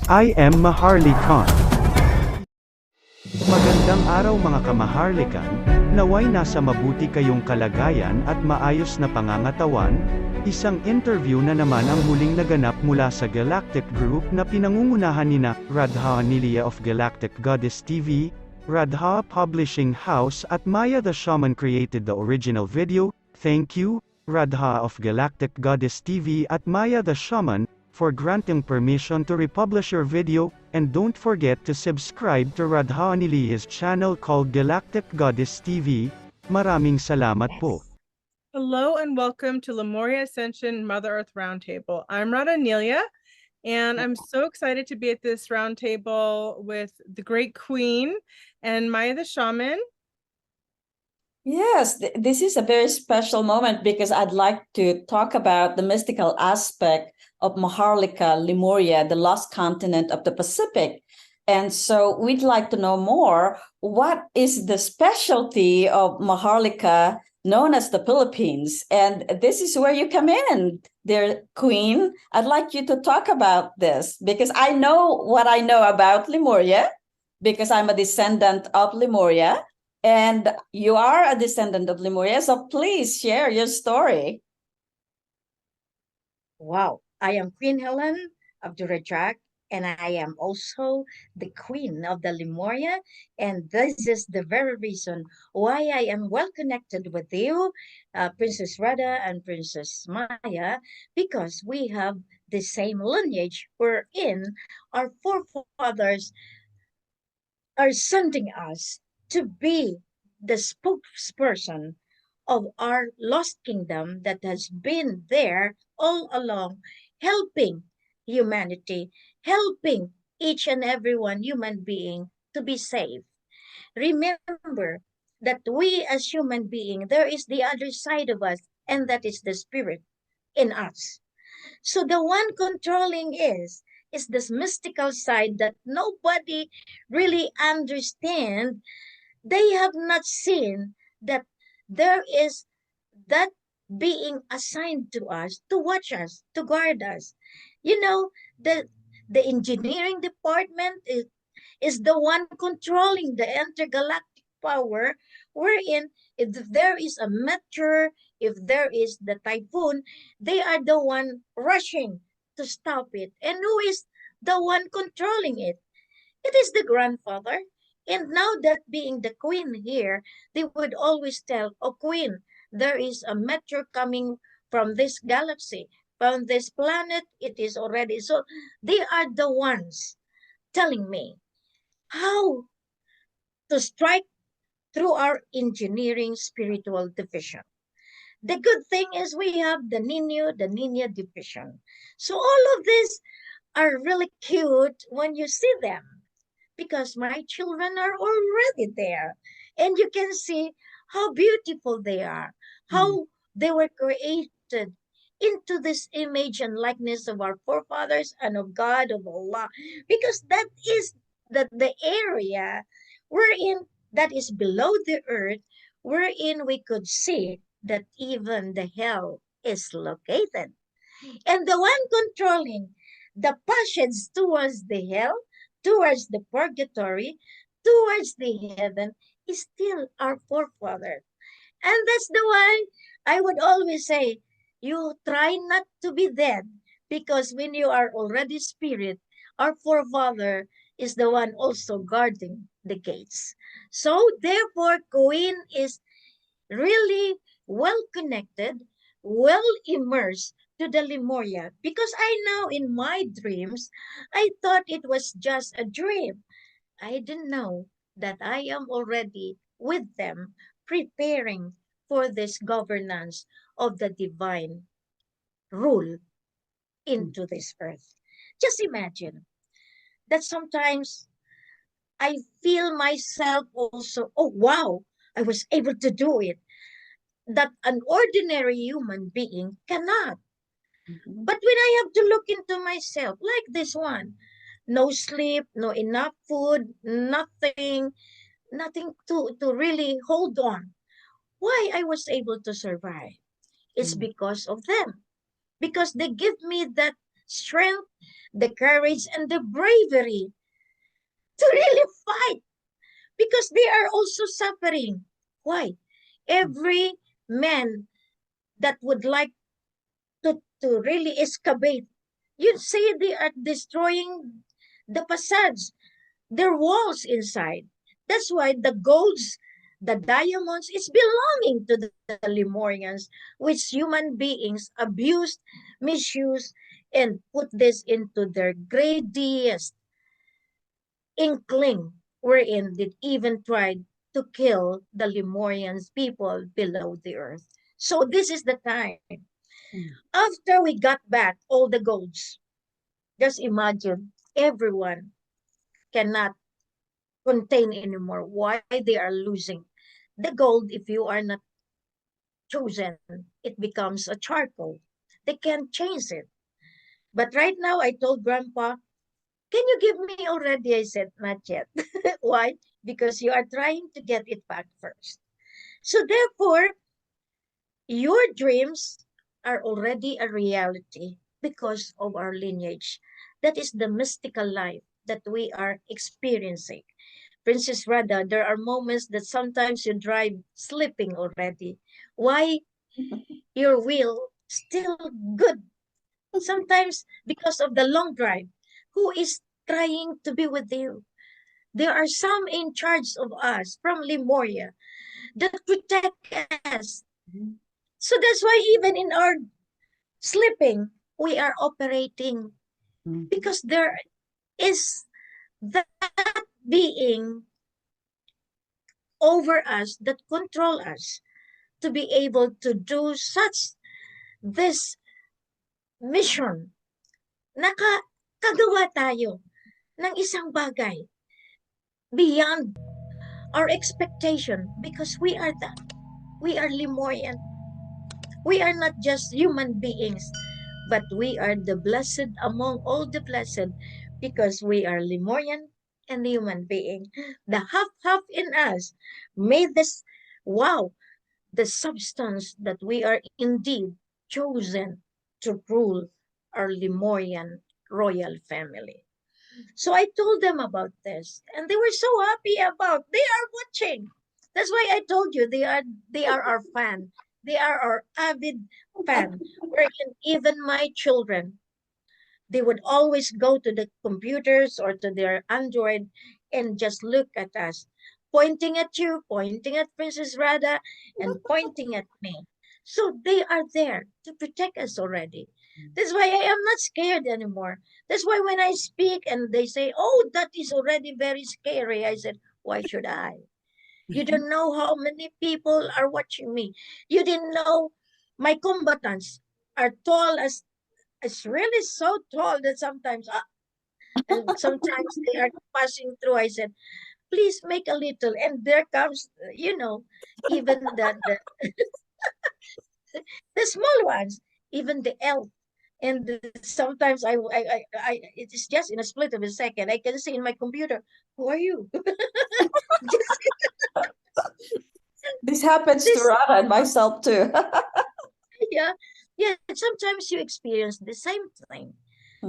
I am Maharlika. Magandang araw mga kamaharlikan, naway nasa mabuti kayong kalagayan at maayos na pangangatawan. Isang interview na naman ang huling naganap mula sa Galactic Group na pinangungunahan nina Rada of Galactic Goddess TV, Rada Publishing House at Maya the Shaman created the original video. Thank you, Rada of Galactic Goddess TV at Maya the Shaman, for granting permission to republish your video, and don't forget to subscribe to Rada Anilia's channel called Galactic Goddess TV. Maraming salamat po. Hello and welcome to Lemuria Ascension Mother Earth Roundtable. I'm Rada, and I'm so excited to be at this roundtable with the great Queen and Maya the Shaman. Yes, this is a very special moment because I'd like to talk about the mystical aspect of Maharlika, Lemuria, the lost continent of the Pacific. And so we'd like to know more. What is the specialty of Maharlika, known as the Philippines? And this is where you come in, dear Queen. I'd like you to talk about this because I know what I know about Lemuria because I'm a descendant of Lemuria. And you are a descendant of Lemuria, so please share your story. Wow, I am Queen Helen of Durajak, and I am also the Queen of the Lemuria, and this is the very reason why I am well connected with you, Princess Rada and Princess Maya, because we have the same lineage wherein our forefathers are sending us to be the spokesperson of our lost kingdom that has been there all along, helping humanity, helping each and every one human being to be safe. Remember that we as human being, there is the other side of us, and that is the spirit in us. So the one controlling is this mystical side that nobody really understand. They have not seen that there is that being assigned to us to watch us, to guard us. You know, the engineering department is the one controlling the intergalactic power, wherein if there is a meteor, if there is the typhoon, they are the one rushing to stop it. And who is the one controlling it? It is the grandfather. And now that being the queen here, they would always tell, oh queen, there is a meteor coming from this galaxy, from this planet, it is already. So they are the ones telling me how to strike through our engineering spiritual division. The good thing is we have the Nina division. So all of these are really cute when you see them because my children are already there. And you can see how beautiful they are, how they were created into this image and likeness of our forefathers and of God, of Allah, because that is the area wherein that is below the earth, wherein we could see that even the hell is located. And the one controlling the passions towards the hell, towards the purgatory, towards the heaven, is still our forefather. And that's the why I would always say, you try not to be dead, because when you are already spirit, our forefather is the one also guarding the gates. So therefore, Queen is really well connected, well immersed to the Lemuria, because I know in my dreams, I thought it was just a dream. I didn't know that I am already with them, preparing for this governance of the divine rule into this earth. Just imagine that sometimes I feel myself also, oh wow, I was able to do it, that an ordinary human being cannot. But when I have to look into myself, like this one, no sleep, no enough food, nothing to really hold on. Why I was able to survive? It's because of them. Because they give me that strength, the courage, and the bravery to really fight because they are also suffering. Why? Every man that would like to really excavate, you see they are destroying the facades, their walls inside. That's why the golds, the diamonds, is belonging to the Lemurians, which human beings abused, misused, and put this into their greediest inkling, wherein they even tried to kill the Lemurians people below the earth. So this is the time. After we got back all the golds, just imagine everyone cannot contain anymore. Why they are losing the gold? If you are not chosen, it becomes a charcoal. They can't change it. But right now, I told Grandpa, "Can you give me already?" I said, "Not yet." Why? Because you are trying to get it back first. So therefore, your dreams are already a reality because of our lineage. That is the mystical life that we are experiencing. Princess Rada, there are moments that sometimes you drive sleeping already. Why? Your will still good. Sometimes because of the long drive. Who is trying to be with you? There are some in charge of us from Lemuria that protect us. So that's why even in our sleeping, we are operating because there is that being over us that control us to be able to do such this mission. Nakakagawa tayo ng isang bagay beyond our expectation because we are that. We are Lemurian. We are not just human beings, but we are the blessed among all the blessed because we are Lemurian and human being. The half in us made this, wow, the substance that we are indeed chosen to rule our Lemurian royal family. So I told them about this, and they were so happy about. They are watching. That's why I told you they are our fan. They are our avid fan. Wherein even my children, they would always go to the computers or to their Android and just look at us, pointing at you, pointing at Princess Rada, and pointing at me. So they are there to protect us already. That's why I am not scared anymore. That's why when I speak and they say, "Oh, that is already very scary," I said, "Why should I? You don't know how many people are watching me. You didn't know my combatants are tall as it's really so tall that sometimes and sometimes they are passing through. I said, "Please make a little," and there comes, even the small ones, even the elf. And sometimes it is just in a split of a second. I can see in my computer, "Who are you?" Just This happens to this, Rada and myself too. yeah, yeah. Sometimes you experience the same thing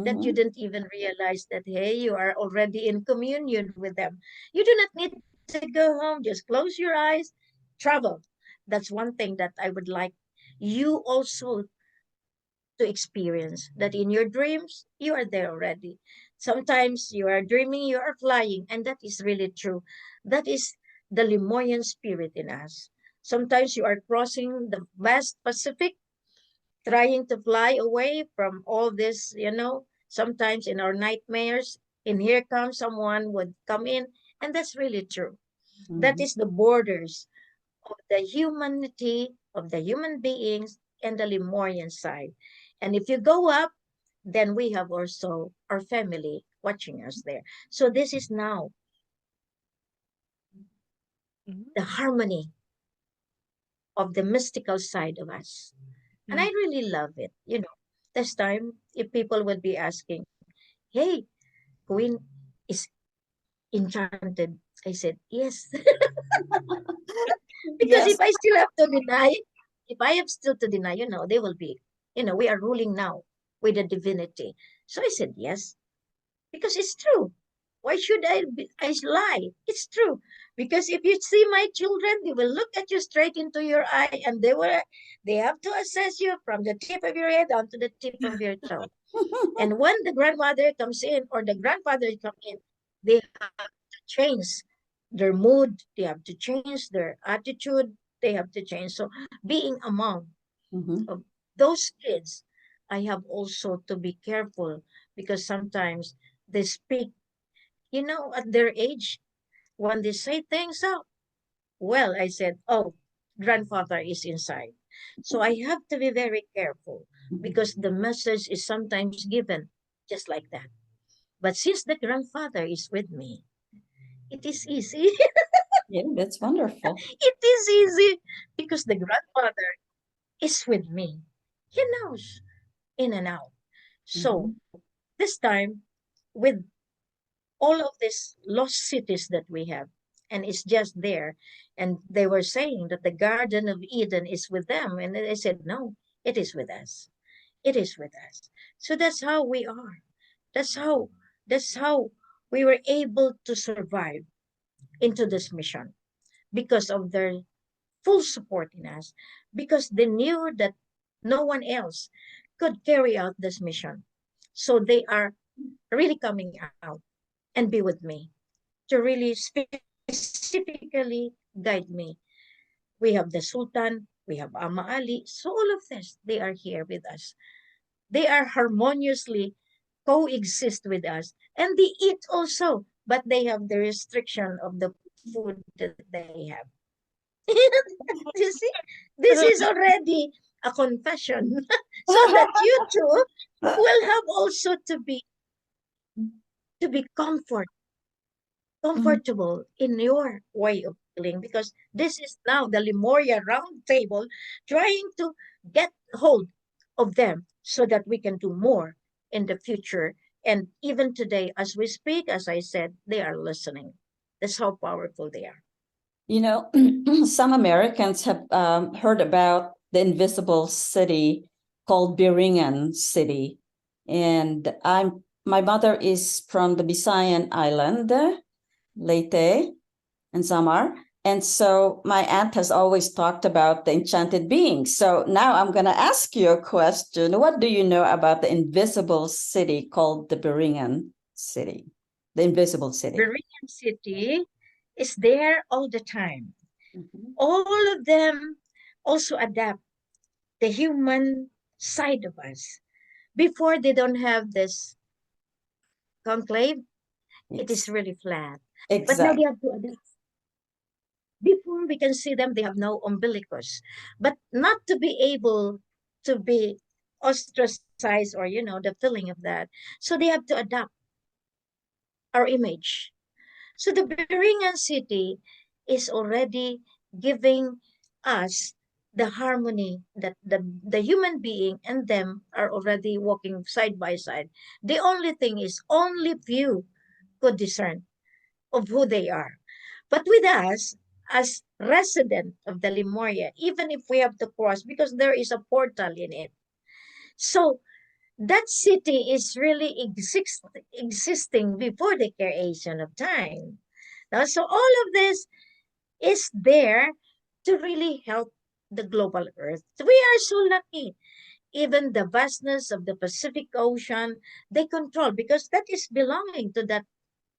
that you didn't even realize that, hey, you are already in communion with them. You do not need to go home. Just close your eyes, travel. That's one thing that I would like you also to experience, that in your dreams, you are there already. Sometimes you are dreaming, you are flying, and that is really true. That is the Lemurian spirit in us. Sometimes you are crossing the vast Pacific, trying to fly away from all this, sometimes in our nightmares, and here comes someone would come in, and that's really true. That is the borders of the humanity, of the human beings, and the Lemurian side. And if you go up, then we have also our family watching us there. So this is now the harmony of the mystical side of us. And I really love it. This time, if people would be asking, "Hey, Queen is enchanted," I said, "Yes." Because Yes. if I still have to deny, if I have still to deny, they will be, we are ruling now. with the divinity? So I said yes, because it's true. Why should I lie? It's true. Because if you see my children, they will look at you straight into your eye, and they have to assess you from the tip of your head down to the tip of your toe. And when the grandmother comes in or the grandfather comes in, they have to change their mood, they have to change their attitude, they have to change. So being among of those kids, I have also to be careful, because sometimes they speak, at their age, when they say things out. Well, I said, oh, grandfather is inside. So I have to be very careful, because the message is sometimes given just like that. But since the grandfather is with me, it is easy. Yeah, that's wonderful. It is easy because the grandfather is with me. He knows in and out. So this time, with all of these lost cities that we have, and it's just there, and they were saying that the Garden of Eden is with them, and I said, no, it is with us. It is with us. So that's how we are. That's how that's how we were able to survive into this mission, because of their full support in us, because they knew that no one else could carry out this mission. So they are really coming out and be with me to really specifically guide me. We have the Sultan, we have Ama Ali. So all of this, they are here with us. They are harmoniously coexist with us, and they eat also, but they have the restriction of the food that they have. You see, this is already a confession, so that you too will have also to be comfortable in your way of feeling, because this is now the Lemuria round table trying to get hold of them so that we can do more in the future. And even today, as we speak, as I said, they are listening. That's how powerful they are. You know, some Americans have heard about the invisible city called Biringan City. And my mother is from the Visayan Island, Leyte and Samar. And so my aunt has always talked about the enchanted beings. So now I'm going to ask you a question. What do you know about the invisible city called the Biringan City? The invisible city. Meridian City is there all the time. All of them also adapt the human side of us. Before, they don't have this conclave, it is really flat. But now Exactly. they have to adapt. Before, we can see them, they have no umbilicus. But not to be able to be ostracized, or, the feeling of that. So they have to adapt our image. So the Beringan city is already giving us the harmony that the human being and them are already walking side by side. The only thing is only few could discern of who they are. But with us, as resident of the Lemuria, even if we have to cross, because there is a portal in it. So that city is really existing before the creation of time. Now, so all of this is there to really help the global earth. We are so lucky. Even the vastness of the Pacific Ocean, they control, because that is belonging to that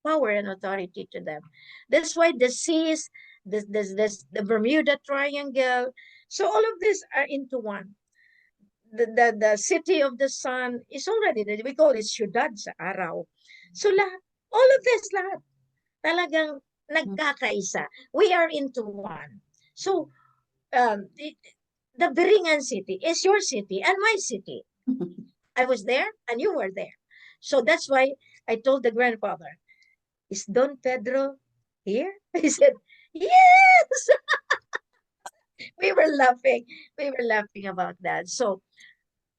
power and authority to them. That's why the seas, the Bermuda Triangle, so all of these are into one. The city of the sun is already, we call it syudad sa araw. So lahat, all of this, lahat, talagang nagkakaisa. We are into one. So, the Biringan city is your city and my city. I was there and you were there. So that's why I told the grandfather, is Don Pedro here? He said, yes. We were laughing. We were laughing about that. So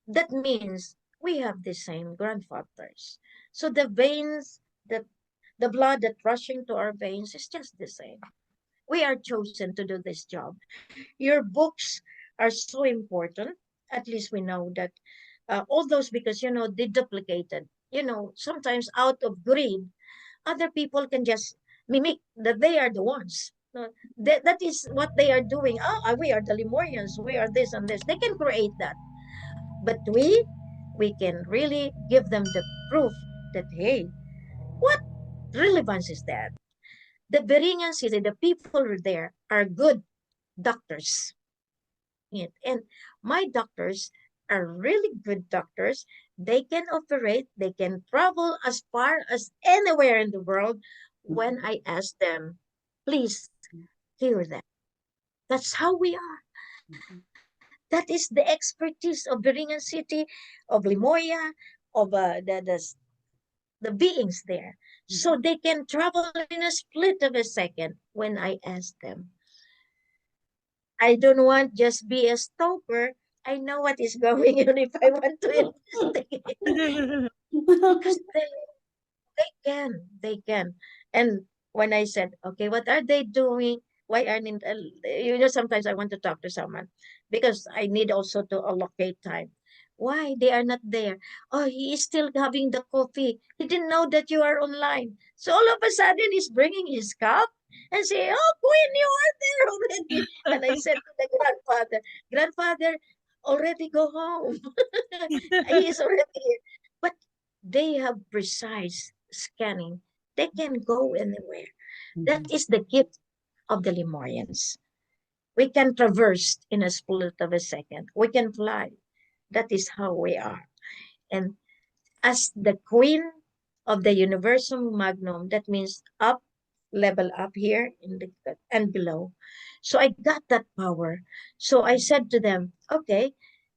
that means we have the same grandfathers. So the veins, the blood that rushing to our veins is just the same. We are chosen to do this job. Your books are so important. At least we know that all those, because they duplicated. Sometimes out of greed, other people can just mimic that they are the ones. That is what they are doing. Oh, we are the Lemurians. We are this and this. They can create that, but we can really give them the proof that, hey, what relevance is that? The Beringan city, the people who are there are good doctors. And my doctors are really good doctors. They can operate, they can travel as far as anywhere in the world when I ask them, please cure them. That's how we are. That is the expertise of Beringan City, of Limoya, of the beings there. So they can travel in a split of a second when I ask them. I don't want just be a stalker. I know what is going on if I want to investigate. Because they can. And when I said, okay, what are they doing? Why aren't, sometimes I want to talk to someone because I need also to allocate time. Why they are not there? Oh, he is still having the coffee. He didn't know that you are online. So all of a sudden he's bringing his cup and say, oh, Queen, you are there already. And I said to the grandfather, already go home. He is already here. But they have precise scanning. They can go anywhere. That is the gift of the Lemurians. We can traverse in a split of a second. We can fly. That is how we are. And as the queen of the universum magnum, that means up, level up here in the and below. So I got that power. So I said to them, okay,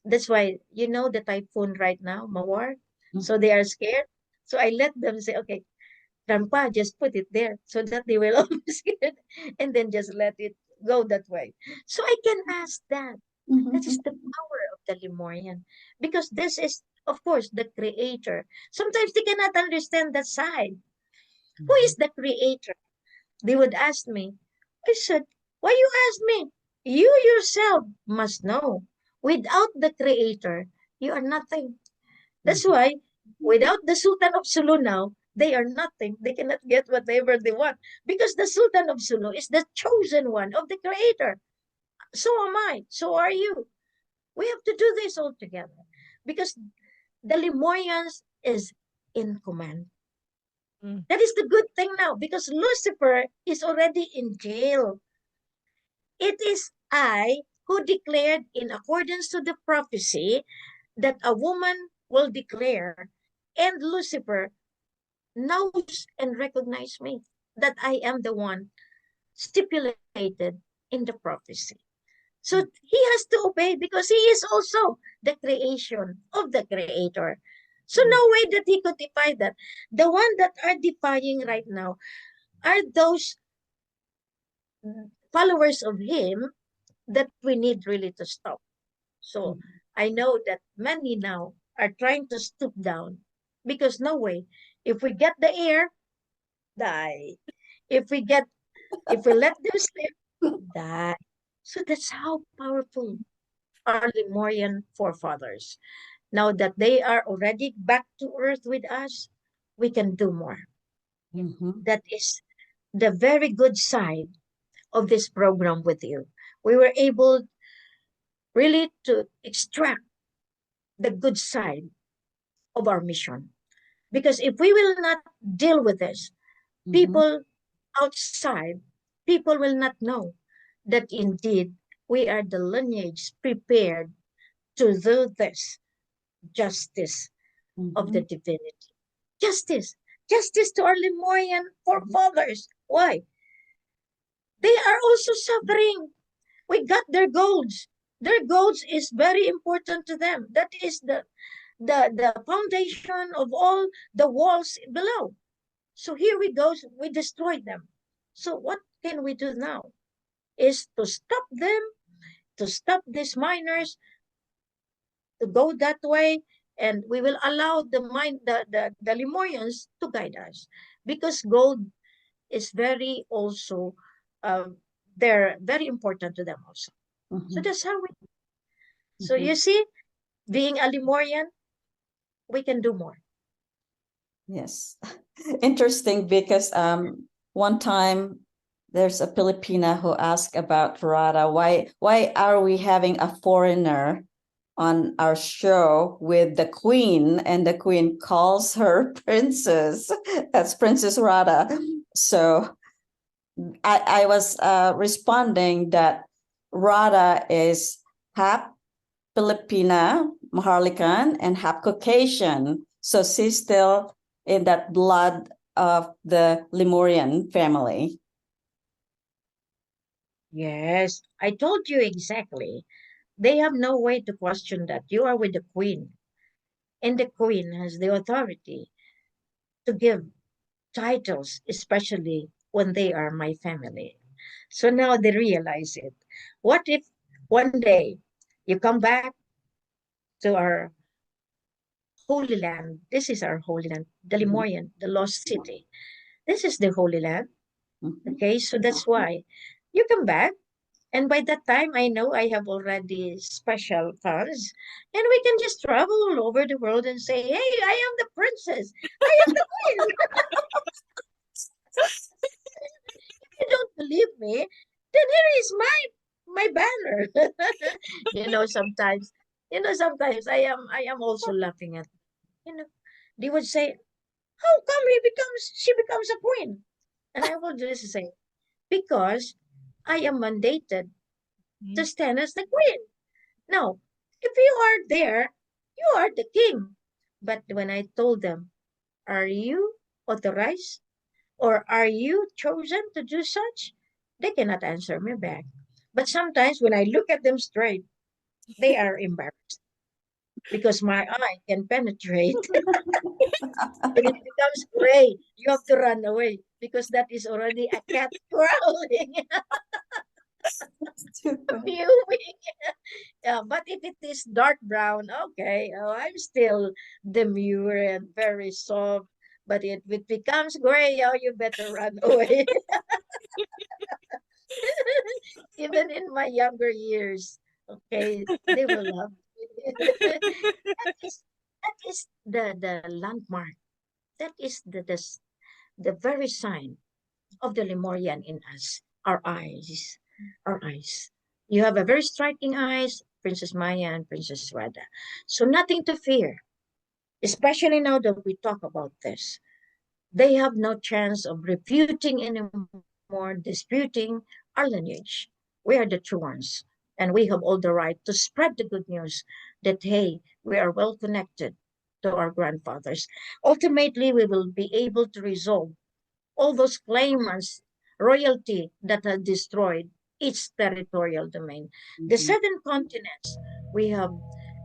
that's why the typhoon right now, Mawar. So they are scared. So I let them say, okay, Grandpa, just put it there so that they will all be scared, and then just let it go that way. So I can ask that. That is the power of the Lemurian. Because this is, of course, the creator. Sometimes they cannot understand that side. Who is the creator? They would ask me. I said, why you ask me? You yourself must know. Without the creator, you are nothing. That's why, without the Sultan of Sulu now, they are nothing. They cannot get whatever they want. Because the Sultan of Sulu is the chosen one of the creator. So am I. So are you. We have to do this all together. Because the Lemurians is in command. That is the good thing now. Because Lucifer is already in jail. It is I who declared, in accordance to the prophecy, that a woman will declare, and Lucifer knows and recognizes me, that I am the one stipulated in the prophecy. So he has to obey because he is also the creation of the creator. So no way that he could defy that. The one that are defying right now are those followers of him that we need really to stop. So I know that many now are trying to stoop down because no way. If we get the air, die. If we let them sleep, die. So that's how powerful our Lemurian forefathers. Now that they are already back to earth with us, we can do more. That is the very good side of this program with you. We were able really to extract the good side of our mission. Because if we will not deal with this, people outside, people will not know that indeed we are the lineage prepared to do this justice of the divinity. Justice. Justice to our Lemurian forefathers. Why? They are also suffering. We got their golds. Their golds is very important to them. That is the foundation of all the walls below. So here we go, we destroyed them. So what can we do now? Is to stop them, to stop these miners to go that way, and we will allow the Lemurians to guide us. Because gold is very also, they're very important to them also. So that's how we. So you see, being a Lemurian, we can do more. Yes. Interesting, because one time there's a Filipina who asked about Rada, why are we having a foreigner on our show with the queen, and the queen calls her princess. That's Princess Rada. So I was responding that Rada is half Filipina, Maharlikan, and half Caucasian. So she's still in that blood of the Lemurian family. Yes, I told you exactly. They have no way to question that. You are with the queen, and the queen has the authority to give titles, especially when they are my family. So now they realize it. What if one day you come back to our holy land? This is our holy land, the Lemurian, the lost city. This is the holy land. Mhm. Okay, so that's why you come back. And by that time, I know I have already special funds, and we can just travel all over the world and say, "Hey, I am the princess. I am the queen." If you don't believe me, then here is my banner. Sometimes, sometimes I am also laughing at, they would say, "How come she becomes a queen?" And I will just say, "Because I am mandated to stand as the queen. Now, if you are there, you are the king." But when I told them, "Are you authorized or are you chosen to do such?" They cannot answer me back. But sometimes when I look at them straight, they are embarrassed because my eye can penetrate. When it becomes gray, you have to run away because that is already a cat crawling, mewing. Yeah, but if it is dark brown, okay, I'm still demure and very soft. But if it becomes gray, you better run away. Even in my younger years, okay, they will love me. That is the landmark. That is the very sign of the Lemurian in us. Our eyes, our eyes. You have a very striking eyes, Princess Maya and Princess Rada. So nothing to fear, especially now that we talk about this. They have no chance of refuting anymore, disputing our lineage. We are the true ones, and we have all the right to spread the good news that, hey, we are well connected to our grandfathers. Ultimately, we will be able to resolve all those claimants, royalty that have destroyed its territorial domain. The seven continents, we have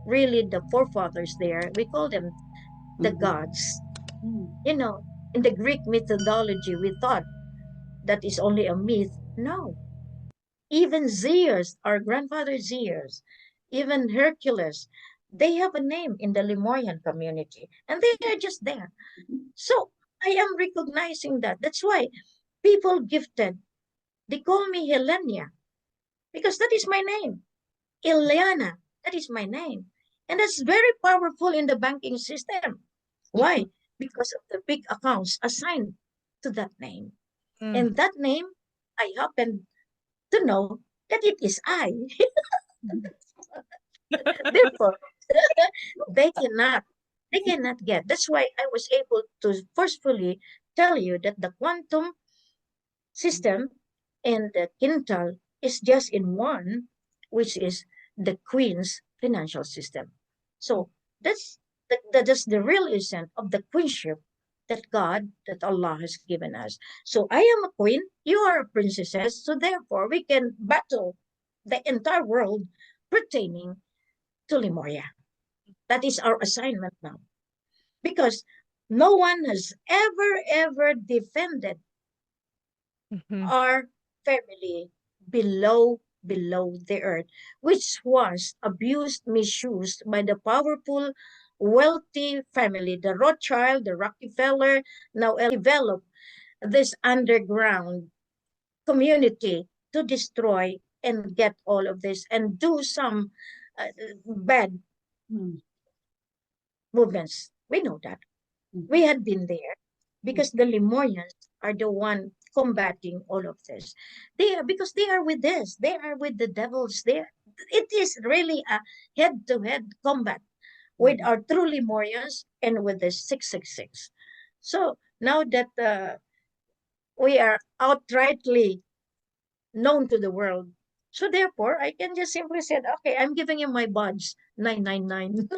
really the forefathers there. We call them the gods. You know, in the Greek methodology, we thought that is only a myth. No, even Zeus, our grandfather Zeus, even Hercules, they have a name in the Lemurian community, and they are just there. So I am recognizing that. That's why people gifted, they call me Helenia, because that is my name. Ileana, that is my name. And that's very powerful in the banking system. Why? Because of the big accounts assigned to that name. And that name, I happen to know that it is I. Therefore, they cannot, they cannot get. That's why I was able to forcefully tell you that the quantum system and the quintal is just in one, which is the queen's financial system. So that's the real essence of the queenship that God, that Allah has given us. So I am a queen, you are a princess, so therefore we can battle the entire world pertaining to Lemuria. That is our assignment now. Because no one has ever defended our family below the earth, which was abused, misused by the powerful, wealthy family, the Rothschild, the Rockefeller, now developed this underground community to destroy and get all of this and do some bad movements We know that. We had been there because the Lemurians are the one combating all of this. They are because they are with this. They are with the devils. It is really a head-to-head combat with our true Lemurians and with the 666. So now that we are outrightly known to the world, so therefore I can just simply say, okay, I'm giving you my badge 999.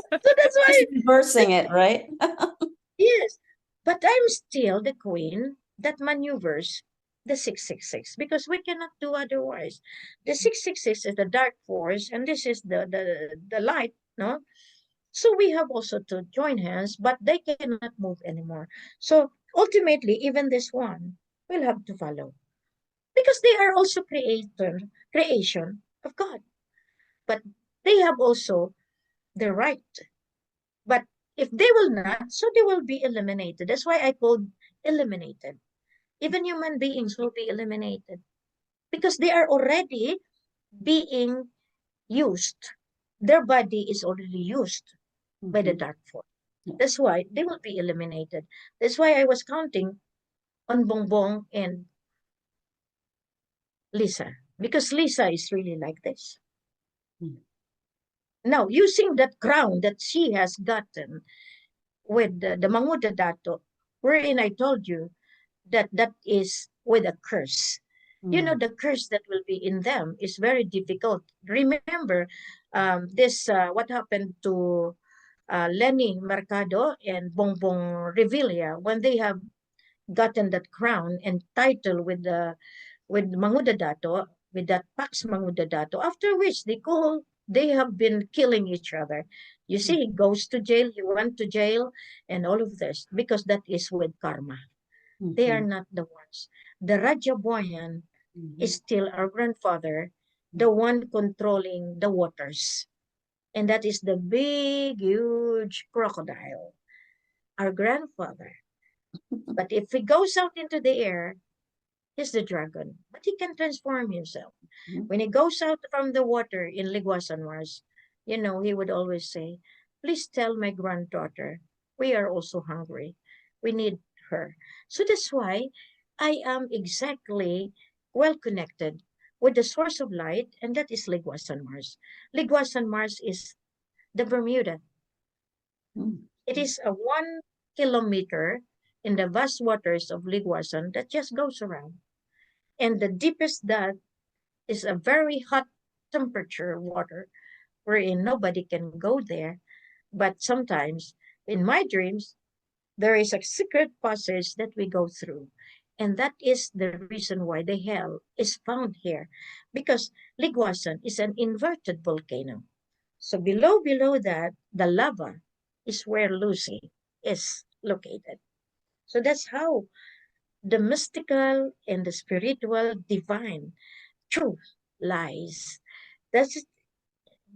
So that's why, Just reversing it, right? yes. But I'm still the queen that maneuvers the 666 because we cannot do otherwise. The 666 is the dark force, and this is the light, no? So we have also to join hands, but they cannot move anymore. So ultimately, even this one will have to follow because they are also creation of God. But they have also the right. But if they will not, so they will be eliminated. That's why I called eliminated. Even human beings will be eliminated because they are already being used. Their body is already used by the dark force. That's why they will be eliminated. That's why I was counting on Bongbong and Lisa because Lisa is really like this. Now, using that crown that she has gotten with the Manguda Dato, wherein I told you that that is with a curse. You know, the curse that will be in them is very difficult. Remember, this what happened to Lenny Mercado and Bongbong Revilla when they have gotten that crown and title with Manguda Dato, with that Pax Manguda Dato, after which they have been killing each other. You see, he goes to jail, he went to jail, and all of this, because that is with karma. They are not the ones. The Raja Boyan is still our grandfather, the one controlling the waters. And that is the big, huge crocodile, our grandfather. But if he goes out into the air, he's the dragon. But he can transform himself. When he goes out from the water in Liguasan Mars, you know, he would always say, please tell my granddaughter, we are also hungry. We need her. So that's why I am exactly well connected with the source of light, and that is Liguasan Mars. Liguasan Mars is the Bermuda. It is a 1 kilometer in the vast waters of Liguasan that just goes around. And the deepest that is a very hot temperature water wherein nobody can go there. But sometimes in my dreams, there is a secret passage that we go through. And that is the reason why the hell is found here. Because Liguasan is an inverted volcano. So below that, the lava is where Lucy is located. So that's how the mystical and the spiritual divine truth lies. That's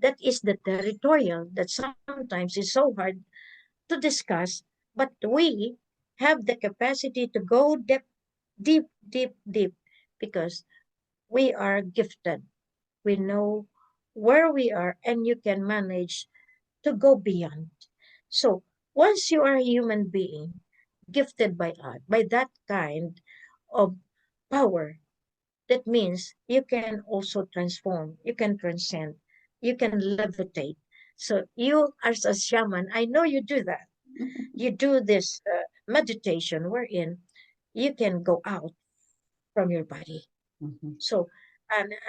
that is the territorial that sometimes is so hard to discuss, but we have the capacity to go deep, because we are gifted. We know where we are, and you can manage to go beyond. So once you are a human being, gifted by God, by that kind of power, that means you can also transform, you can transcend, you can levitate. So you as a shaman, I know you do that. You do this meditation wherein you can go out from your body. So,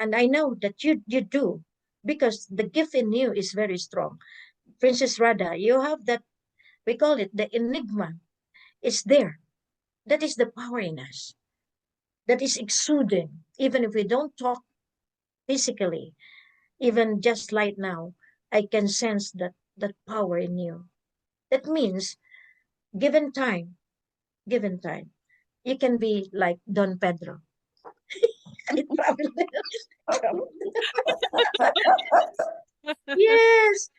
and I know that you do because the gift in you is very strong. Princess Rada, you have that, we call it the enigma. It's there. That is the power in us. That is exuding. Even if we don't talk physically, even just right now, I can sense that power in you. That means given time, given time, you can be like Don Pedro. I travel. Yes,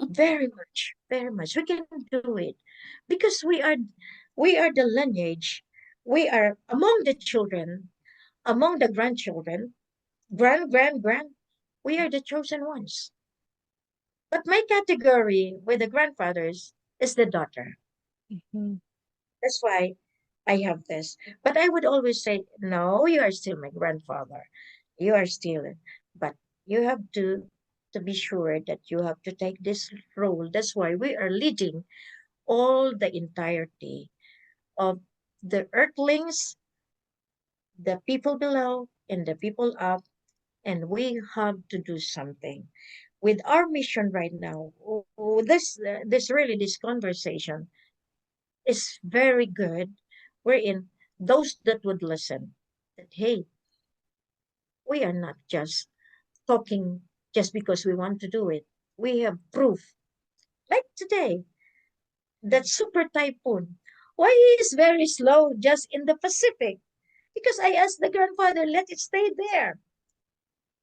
very much, very much. We can do it because we are the lineage. We are among the children, among the grandchildren, grand. We are the chosen ones. But my category with the grandfathers is the daughter. Mhm. That's why I have this. But I would always say, no, you are still my grandfather. You are still, but you have to be sure that you have to take this role. That's why we are leading all the entirety of the earthlings, the people below, and the people up, and we have to do something. With our mission right now, this conversation is very good. Wherein those that would listen, that hey, we are not just talking just because we want to do it. We have proof. Like today, that super typhoon. Why is very slow just in the Pacific? Because I asked the grandfather, let it stay there.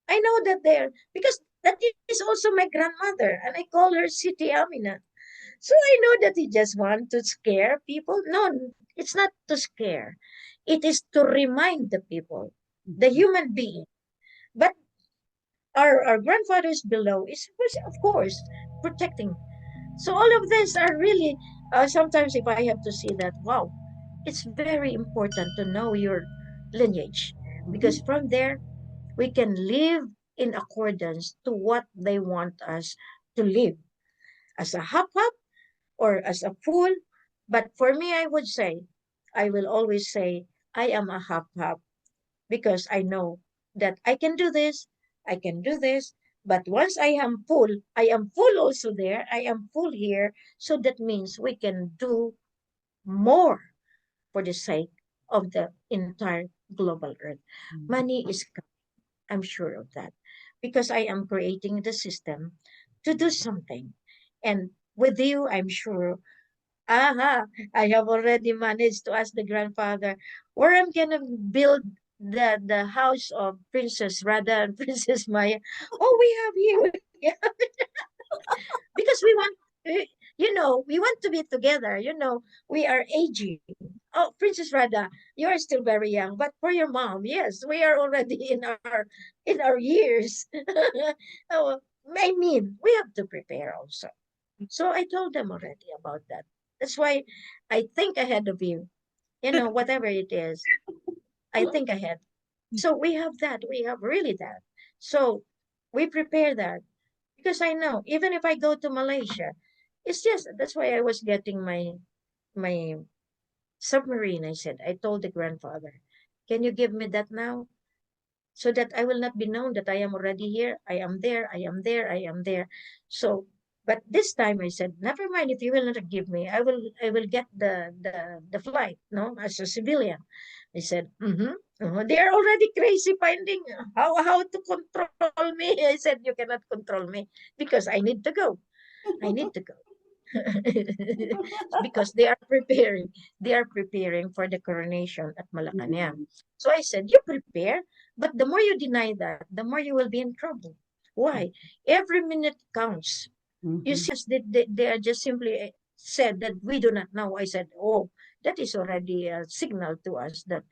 I know that there, because that is also my grandmother, and I call her City Amina. So I know that he just want to scare people. No, it's not to scare. It is to remind the people, the human being. But our grandfathers below is, of course, protecting. So all of these are really, sometimes if I have to see that, wow, it's very important to know your lineage. Because from there, we can live in accordance to what they want us to live as a hop or as a fool. But for me, I would say, I will always say, I am a hop because I know that I can do this, I can do this. But once I am full also there, I am full here. So that means we can do more for the sake of the entire global earth. Money is coming, I'm sure of that, because I am creating the system to do something. And with you, I'm sure, aha, I have already managed to ask the grandfather where I'm gonna build the house of Princess Rada and Princess Maya. Oh, we have here. Yeah, because we want, we want to be together. We are aging. Oh, Princess Rada, you are still very young, but for your mom, yes, we are already in our years. Oh, I mean, we have to prepare also. So I told them already about that. That's why I think ahead of you. Whatever it is, I think ahead. So we have that. We have really that. So we prepare that because I know even if I go to Malaysia, it's just that's why I was getting my submarine. I told the grandfather, can you give me that now? So that I will not be known that I am already here. I am there. I am there. I am there. So, but this time I said, never mind if you will not give me. I will get the flight. No, as a civilian. I said, they are already crazy finding how to control me. I said, you cannot control me because I need to go. I need to go. Because they are preparing. They are preparing for the coronation at Malacanang. So I said, you prepare, but the more you deny that, the more you will be in trouble. Why? Every minute counts. You see, us, they are just simply said that we do not know. I said, oh, that is already a signal to us that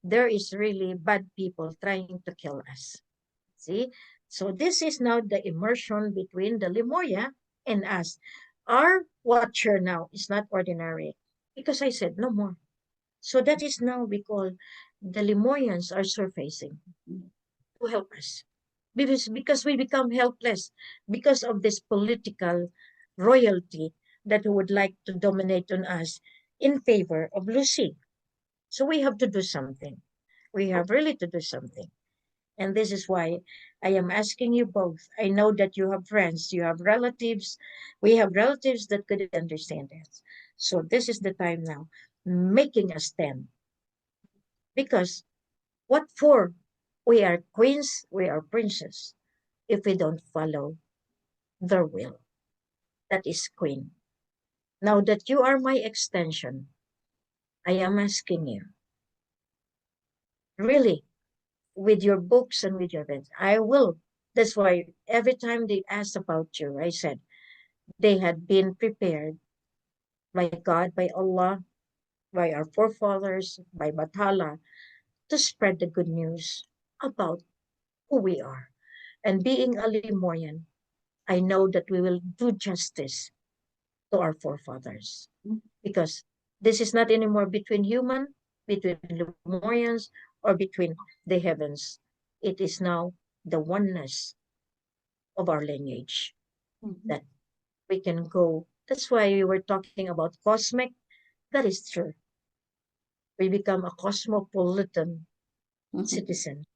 there is really bad people trying to kill us. See? So this is now the immersion between the Lemuria and us. Our watcher now is not ordinary because I said no more. So that is now we call the Lemurians are surfacing to help us. Because we become helpless because of this political royalty that would like to dominate on us in favor of Lucy. So we have to do something. We have really to do something. And this is why I am asking you both. I know that you have friends, you have relatives. We have relatives that could understand this. So this is the time now, making a stand. Because what for? We are queens, we are princes. If we don't follow their will, that is queen. Now that you are my extension, I am asking you, really, with your books and with your events, I will. That's why every time they asked about you, I said, they had been prepared by God, by Allah, by our forefathers, by Bathala, to spread the good news about who we are. And being a Lemurian, I know that we will do justice to our forefathers, because this is not anymore between between Lemurians, or between the heavens. It is now the oneness of our lineage that we can go. That's why we were talking about cosmic. That is true. We become a cosmopolitan citizen.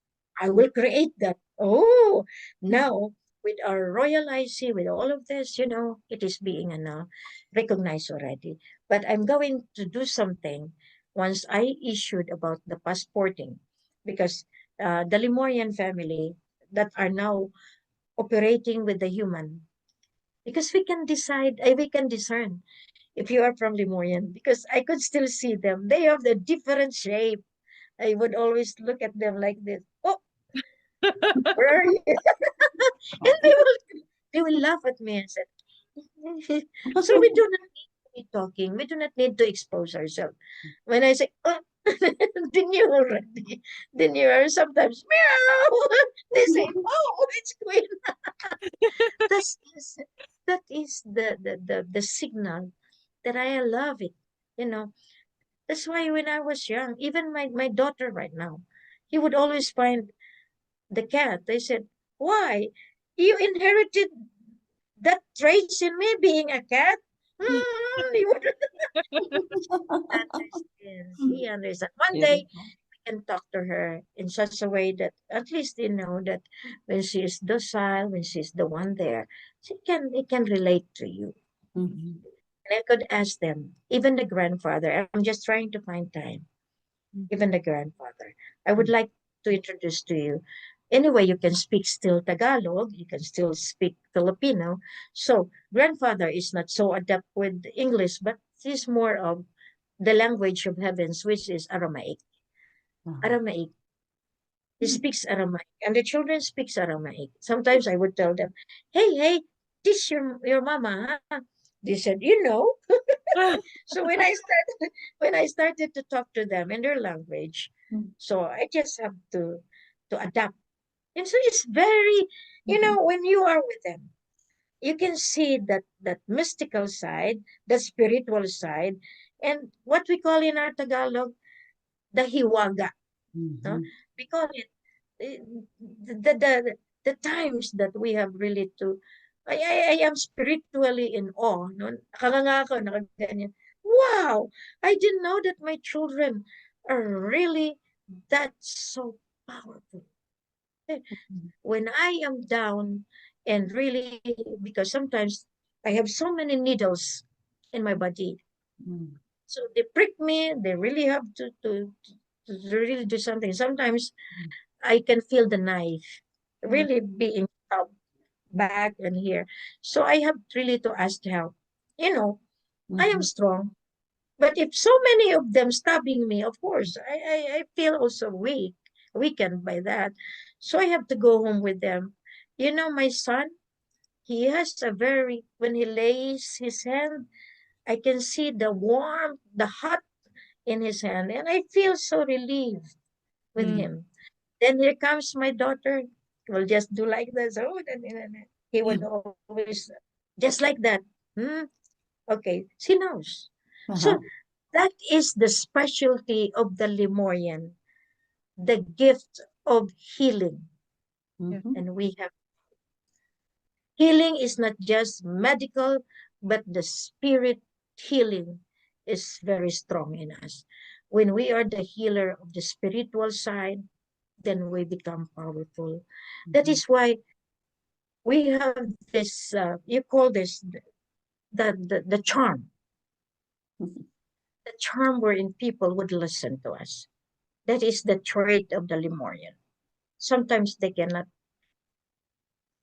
I will create that. Oh, now with our royal IC, with all of this, it is being recognized already. But I'm going to do something once I issued about the passporting, because the Lemurian family that are now operating with the human, because we can discern if you are from Lemurian, because I could still see them. They have the different shape. I would always look at them like this. Oh, where are you? And they will laugh at me and say, so we do not need to be talking. We do not need to expose ourselves. When I say, oh, then you already, then you are sometimes meow. They say, oh, it's Queen. That's that is the signal that I love it. You know, that's why when I was young, even my daughter right now, he would always find the cat. They said, why? You inherited that traits in me being a cat? He would understand. He understands. One day we can talk to her in such a way that at least they know that when she is docile, when she's the one there, it can relate to you. And I could ask them, even the grandfather. I'm just trying to find time. Even the grandfather. I would like to introduce to you. Anyway, you can speak still Tagalog, you can still speak Filipino. So, grandfather is not so adept with English, but he's more of the language of heavens, which is Aramaic. Aramaic. He speaks Aramaic, and the children speaks Aramaic. Sometimes I would tell them, hey, this your mama, huh? They said, So when I started to talk to them in their language, so I just have to adapt. And so it's very, when you are with them, you can see that mystical side, the spiritual side, and what we call in our Tagalog, the hiwaga. No? We call it eh, the times that we have really to. I am spiritually in awe. No? Nakanganga ako, nakaganyan. Wow! I didn't know that my children are really that so powerful. When I am down and really, because sometimes I have so many needles in my body. So they prick me, they really have to really do something. Sometimes I can feel the knife really being stabbed back and here. So I have really to ask help. I am strong. But if so many of them stabbing me, of course, I feel also weakened by that. So I have to go home with them. My son, he has a when he lays his hand, I can see the warmth, the hot in his hand, and I feel so relieved with him. Then here comes my daughter. Will just do like this. Oh, he would always just like that. Hmm? Okay, she knows. So that is the specialty of the Lemurian, the gift of healing. And we have healing is not just medical, but the spirit healing is very strong in us. When we are the healer of the spiritual side, then we become powerful. That is why we have this, you call this the charm. The charm wherein people would listen to us. That is the trait of the Lemurian. Sometimes they cannot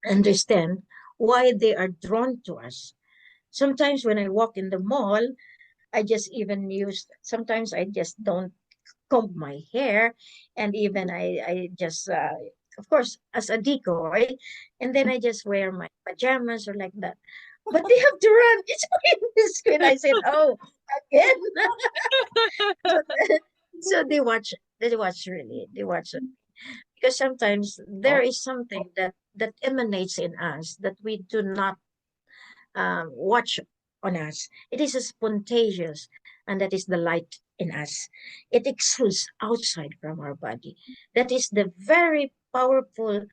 understand why they are drawn to us. Sometimes when I walk in the mall, I just even sometimes I just don't comb my hair, and even I just, of course, as a decoy, and then I just wear my pajamas or like that. But they have to run. It's Queen, it's Queen. I said, oh, again. so, so they watch really. They watch it. because sometimes there is something that emanates in us that we do not watch on us. It is a spontaneous, and that is the light in us. It exudes outside from our body. That is the very powerful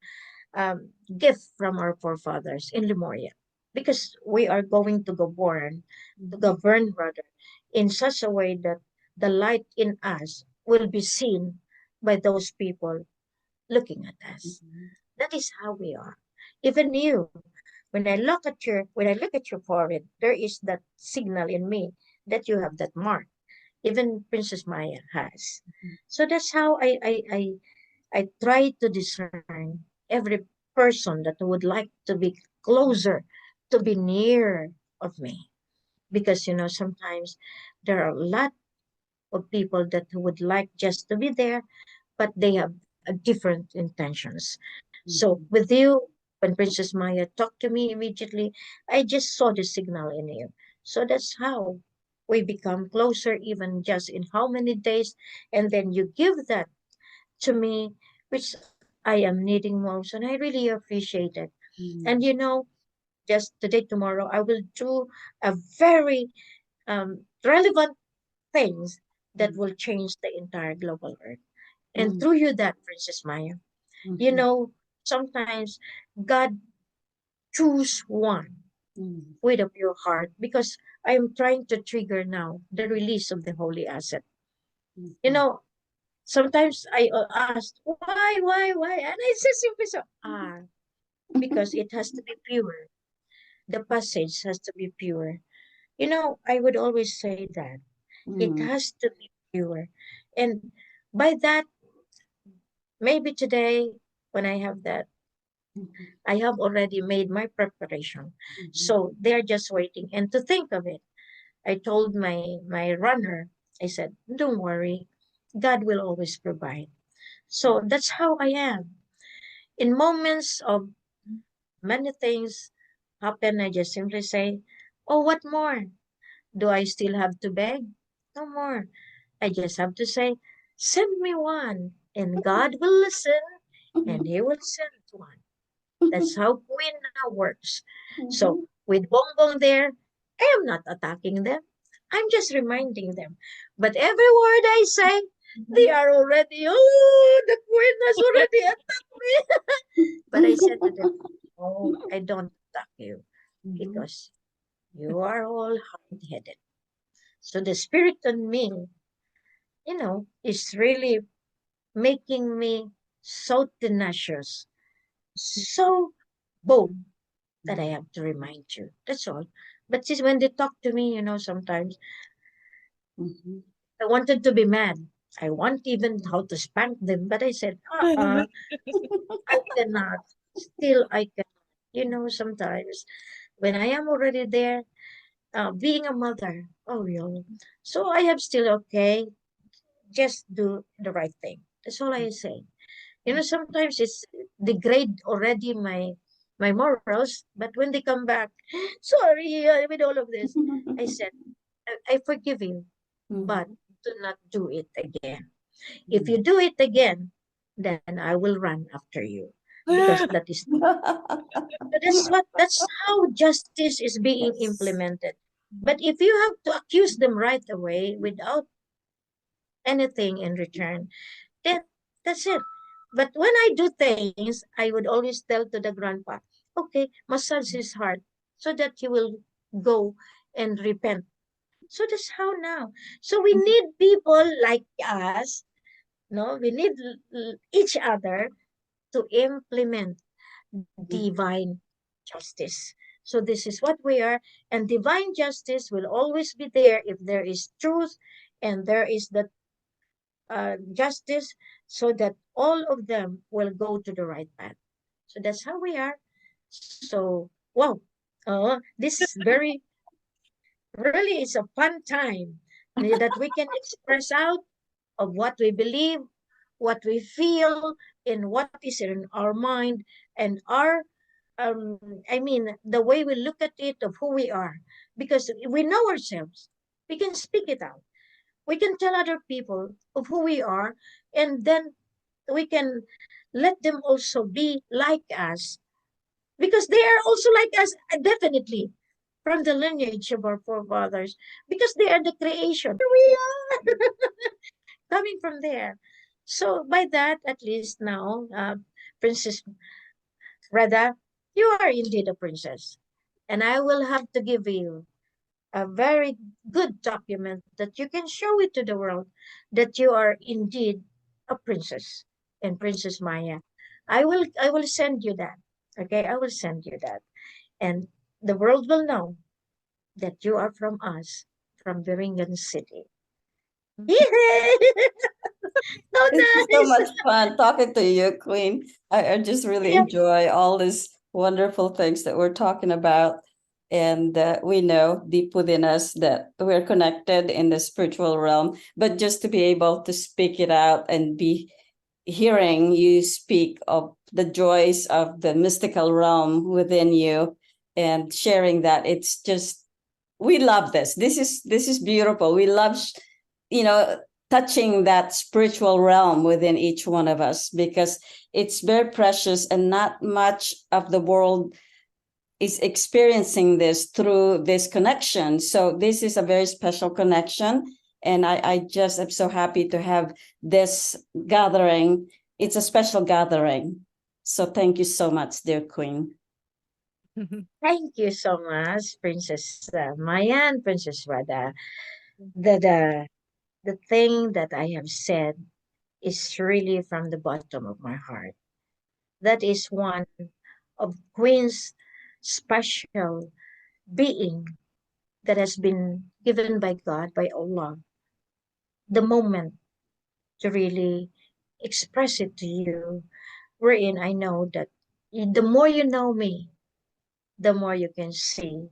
gift from our forefathers in Lemuria, because we are going to govern rather, in such a way that the light in us will be seen by those people looking at us. That is how we are. Even you, when I look at your forehead, there is that signal in me that you have that mark. Even Princess Maya has. So that's how I try to discern every person that would like to be closer, to be near of me. Because sometimes there are a lot of people that would like just to be there, but they have different intentions. So with you, when Princess Maya talked to me immediately, I just saw the signal in you. So that's how we become closer, even just in how many days. And then you give that to me, which I am needing most, and I really appreciate it. And just today, tomorrow, I will do a very relevant things that will change the entire global earth. And through you, that Princess Maya, you know, sometimes God choose one with a pure heart, because I am trying to trigger now the release of the holy asset. You know, sometimes I asked, why? And I just simply say, because it has to be pure. The passage has to be pure. I would always say that it has to be pure. And by that, maybe today, when I have that, I have already made my preparation. So they're just waiting. And to think of it, I told my runner, I said, don't worry, God will always provide. So that's how I am. In moments of many things happen, I just simply say, oh, what more? Do I still have to beg? No more. I just have to say, send me one, and God will listen, and He will send one. That's how Queen now works. So with Bongbong there, I am not attacking them. I'm just reminding them. But every word I say, they are already, oh, the Queen has already attacked me. But I said to them, oh, I don't attack you because you are all hard-headed. So the spirit in me, is really making me so tenacious, so bold, that I have to remind you. That's all. But since when they talk to me, sometimes I wanted to be mad. I want even how to spank them, but I said, I cannot. Still, I can. Sometimes when I am already there, being a mother, oh, so I am still okay. Just do the right thing. That's all I say. Sometimes it's degrade already my morals, but when they come back, sorry, with all of this, I said, I forgive you, but do not do it again. If you do it again, then I will run after you, because that's how justice is being implemented. But if you have to accuse them right away without anything in return, then that's it. But when I do things, I would always tell to the grandpa, okay, massage his heart so that he will go and repent. So that's how now. So we need people like us, no? We need each other to implement divine justice. So this is what we are, and divine justice will always be there if there is truth and there is the justice, so that all of them will go to the right path. So that's how we are. So, wow, this is really is a fun time that we can express out of what we believe, what we feel, and what is in our mind, and the way we look at it of who we are, because we know ourselves. We can speak it out. We can tell other people of who we are, and then we can let them also be like us, because they are also like us, definitely from the lineage of our forefathers, because they are the creation. Here we are coming from there. So by that, at least now, Princess Rada, you are indeed a princess. And I will have to give you a very good document that you can show it to the world that you are indeed a princess and Princess Maya. I will send you that. Okay, I will send you that. And the world will know that you are from us, from Biringan City. Yay! So This is so nice. much fun talking to you, Queen. I just really Yeah. enjoy all these wonderful things that we're talking about. And we know deep within us that we're connected in the spiritual realm, but just to be able to speak it out and be hearing you speak of the joys of the mystical realm within you and sharing that, it's just, we love this. This is beautiful. We love touching that spiritual realm within each one of us, because it's very precious and not much of the world is experiencing this through this connection. So this is a very special connection. And I just am so happy to have this gathering. It's a special gathering. So thank you so much, dear Queen. Thank you so much, Princess Maya and Princess Rada. The thing that I have said is really from the bottom of my heart. That is one of Queen's special being that has been given by God, by Allah, the moment to really express it to you, wherein I know that the more you know me, the more you can see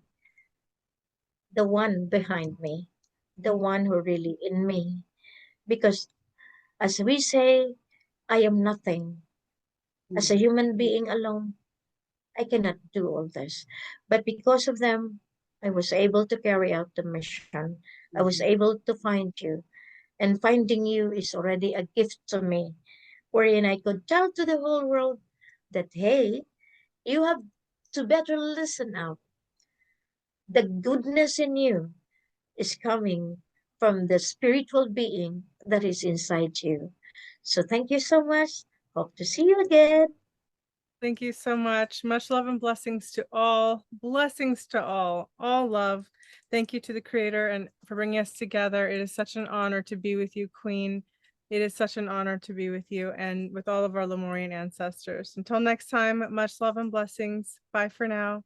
the one behind me, the one who really in me. Because as we say, I am nothing. As a human being alone, I cannot do all this. But because of them, I was able to carry out the mission. I was able to find you. And finding you is already a gift to me, wherein I could tell to the whole world that, hey, you have to better listen out. The goodness in you is coming from the spiritual being that is inside you. So thank you so much. Hope to see you again. Thank you so much. Much love and blessings to all. Blessings to all love. Thank you to the Creator and for bringing us together. It is such an honor to be with you, Queen. It is such an honor to be with you and with all of our Lemurian ancestors. Until next time, much love and blessings. Bye for now.